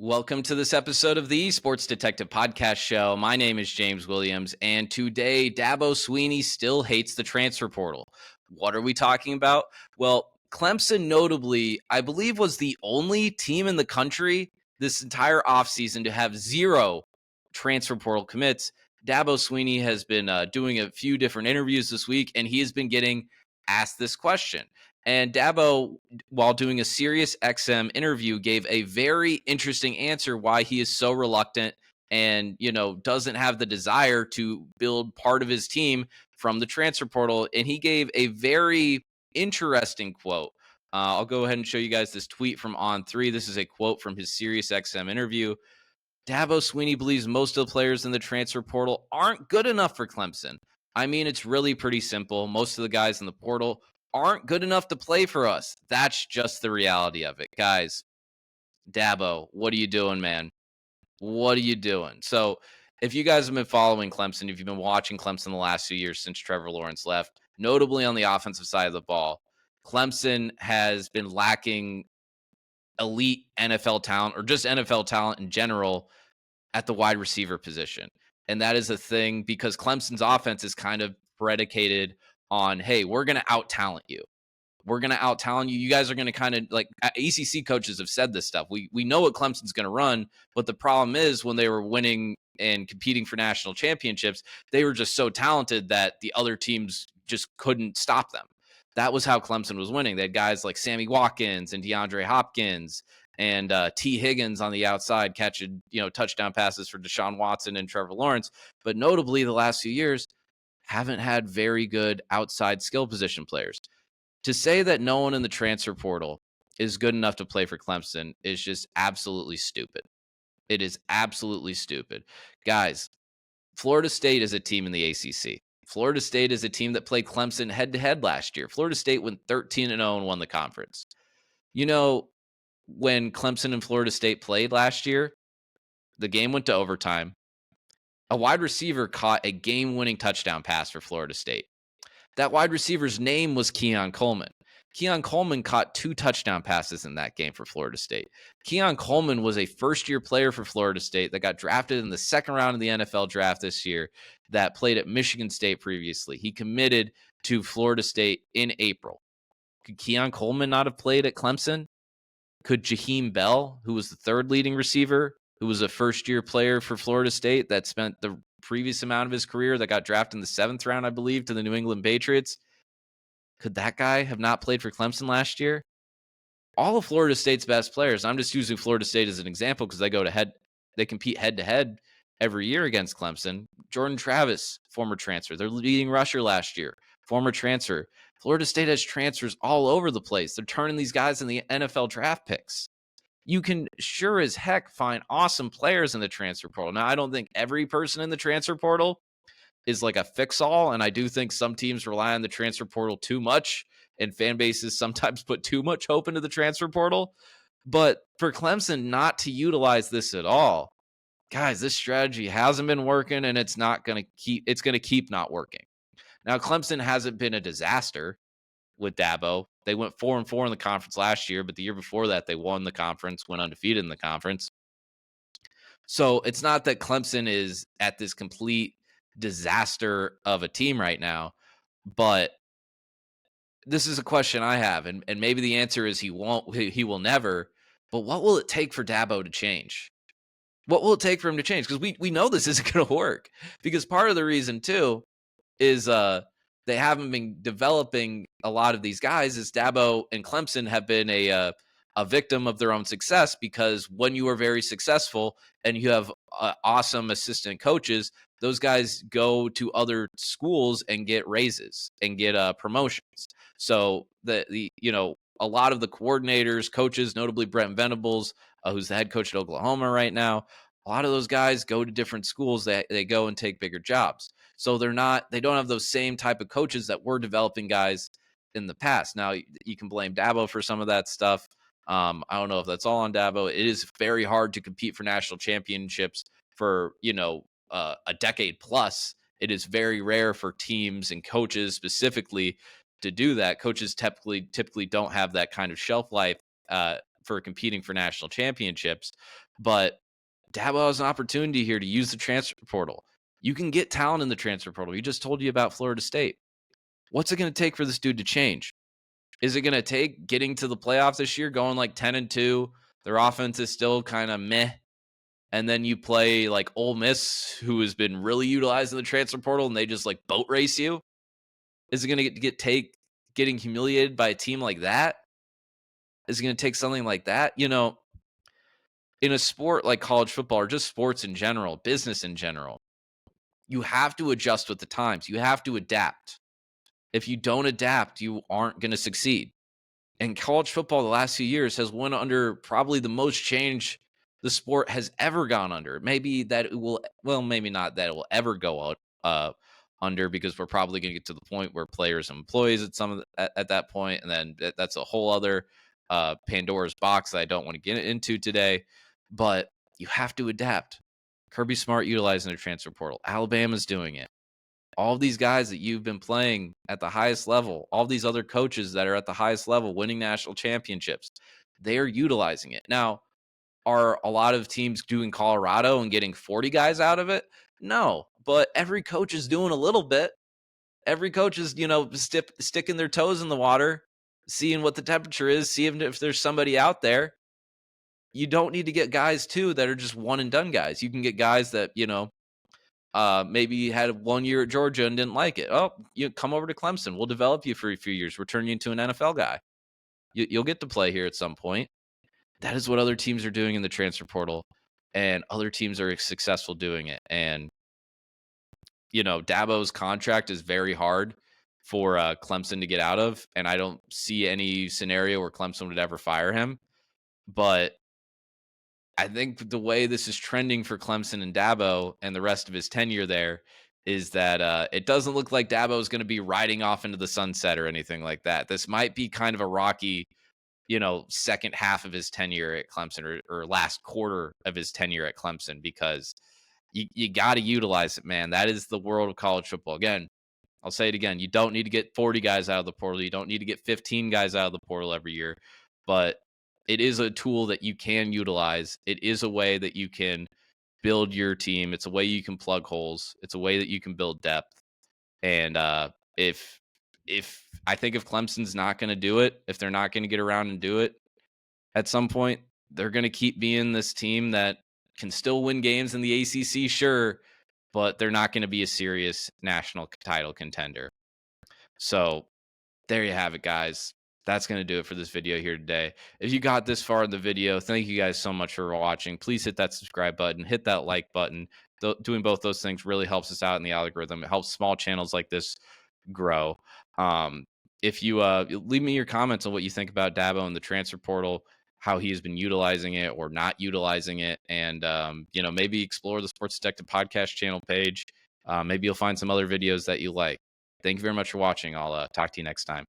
Welcome to this episode of the Sports Detective Podcast Show. My name is James Williams, and today Dabo Swinney still hates the transfer portal. What are we talking about? Well, Clemson notably, I believe, was the only team in the country this entire offseason to have zero transfer portal commits. Dabo Swinney has been doing a few different interviews this week, and he has been getting asked this question. And Dabo, while doing a Sirius XM interview, gave a very interesting answer why he is so reluctant and, doesn't have the desire to build part of his team from the transfer portal. And he gave a very interesting quote. I'll go ahead and show you guys this tweet from On3. This is a quote from his Sirius XM interview. Dabo Swinney believes most of the players in the transfer portal aren't good enough for Clemson. I mean, it's really pretty simple. Most of the guys in the portal aren't good enough to play for us. That's just the reality of it. Guys, Dabo, what are you doing, man? What are you doing? So, if you guys have been following Clemson, if you've been watching Clemson the last few years since Trevor Lawrence left, notably on the offensive side of the ball, Clemson has been lacking elite NFL talent or just NFL talent in general at the wide receiver position. And that is a thing because Clemson's offense is kind of predicated on, hey, we're going to out-talent you. We're going to out-talent you. You guys are going to kind of like ACC coaches have said this stuff. We know what Clemson's going to run, but the problem is when they were winning and competing for national championships, they were just so talented that the other teams just couldn't stop them. That was how Clemson was winning. They had guys like Sammy Watkins and DeAndre Hopkins and T. Higgins on the outside catching, touchdown passes for Deshaun Watson and Trevor Lawrence. But notably, the last few years haven't had very good outside skill position players. To say that no one in the transfer portal is good enough to play for Clemson is just absolutely stupid. It is absolutely stupid. Guys, Florida State is a team in the ACC. Florida State is a team that played Clemson head-to-head last year. Florida State went 13-0 and won the conference. When Clemson and Florida State played last year, the game went to overtime. A wide receiver caught a game-winning touchdown pass for Florida State. That wide receiver's name was Keon Coleman. Keon Coleman caught 2 touchdown passes in that game for Florida State. Keon Coleman was a first-year player for Florida State that got drafted in the second round of the NFL draft this year that played at Michigan State previously. He committed to Florida State in April. Could Keon Coleman not have played at Clemson? Could Jaheim Bell, who was the third leading receiver, who was a first-year player for Florida State that spent the previous amount of his career that got drafted in the 7th round, I believe, to the New England Patriots, could that guy have not played for Clemson last year? All of Florida State's best players, I'm just using Florida State as an example because they compete head-to-head every year against Clemson. Jordan Travis, former transfer. Their leading rusher last year, former transfer. Florida State has transfers all over the place. They're turning these guys in the NFL draft picks. You can sure as heck find awesome players in the transfer portal. Now, I don't think every person in the transfer portal is like a fix-all, and I do think some teams rely on the transfer portal too much, and fan bases sometimes put too much hope into the transfer portal. But for Clemson not to utilize this at all, guys, this strategy hasn't been working, and it's going to keep not working. Now, Clemson hasn't been a disaster with Dabo. They went 4-4 in the conference last year, but the year before that, they won the conference, went undefeated in the conference. So it's not that Clemson is at this complete disaster of a team right now, but this is a question I have, and maybe the answer is he will never, but what will it take for Dabo to change? What will it take for him to change? Because we know this isn't going to work, because part of the reason, too, is they haven't been developing a lot of these guys as Dabo and Clemson have been a victim of their own success, because when you are very successful and you have awesome assistant coaches, those guys go to other schools and get raises and get promotions. So a lot of the coordinators, coaches, notably Brent Venables, who's the head coach at Oklahoma right now, a lot of those guys go to different schools. They go and take bigger jobs. So they don't have those same type of coaches that were developing guys in the past. Now, you can blame Dabo for some of that stuff. I don't know if that's all on Dabo. It is very hard to compete for national championships for, a decade plus. It is very rare for teams and coaches specifically to do that. Coaches typically don't have that kind of shelf life for competing for national championships. But Dabo has an opportunity here to use the transfer portal. You can get talent in the transfer portal. He just told you about Florida State. What's it going to take for this dude to change? Is it going to take getting to the playoffs this year, going like 10-2? Their offense is still kind of meh. And then you play like Ole Miss, who has been really utilized in the transfer portal, and they just like boat race you. Is it going to getting humiliated by a team like that? Is it going to take something like that? You know, in a sport like college football or just sports in general, business in general, you have to adjust with the times. You have to adapt. If you don't adapt, you aren't going to succeed. And college football the last few years has went under probably the most change the sport has ever gone under. Maybe that it will, well, maybe not that it will ever go out under, because we're probably going to get to the point where players and employees at that point, and then that's a whole other Pandora's box that I don't want to get into today. But you have to adapt. Kirby Smart utilizing the transfer portal. Alabama's doing it. All these guys that you've been playing at the highest level, all these other coaches that are at the highest level, winning national championships, they're utilizing it. Now, are a lot of teams doing Colorado and getting 40 guys out of it? No, but every coach is doing a little bit. Every coach is, sticking their toes in the water, seeing what the temperature is, seeing if there's somebody out there. You don't need to get guys, too, that are just one and done guys. You can get guys that, maybe had 1 year at Georgia and didn't like it. Oh, you come over to Clemson. We'll develop you for a few years. We'll turn you into an NFL guy. You'll get to play here at some point. That is what other teams are doing in the transfer portal, and other teams are successful doing it. And, Dabo's contract is very hard for Clemson to get out of, and I don't see any scenario where Clemson would ever fire him. But I think the way this is trending for Clemson and Dabo and the rest of his tenure there is that it doesn't look like Dabo is going to be riding off into the sunset or anything like that. This might be kind of a rocky, second half of his tenure at Clemson, or last quarter of his tenure at Clemson, because you got to utilize it, man. That is the world of college football. Again, I'll say it again. You don't need to get 40 guys out of the portal. You don't need to get 15 guys out of the portal every year, but it is a tool that you can utilize. It is a way that you can build your team. It's a way you can plug holes. It's a way that you can build depth. And if I think if Clemson's not going to do it, if they're not going to get around and do it at some point, they're going to keep being this team that can still win games in the ACC, sure, but they're not going to be a serious national title contender. So there you have it, guys. That's going to do it for this video here today. If you got this far in the video, thank you guys so much for watching. Please hit that subscribe button, hit that like button. Doing both those things really helps us out in the algorithm. It helps small channels like this grow. If you leave me your comments on what you think about Dabo and the transfer portal, how he has been utilizing it or not utilizing it, and maybe explore the Sports Detective podcast channel page. Maybe you'll find some other videos that you like. Thank you very much for watching. I'll talk to you next time.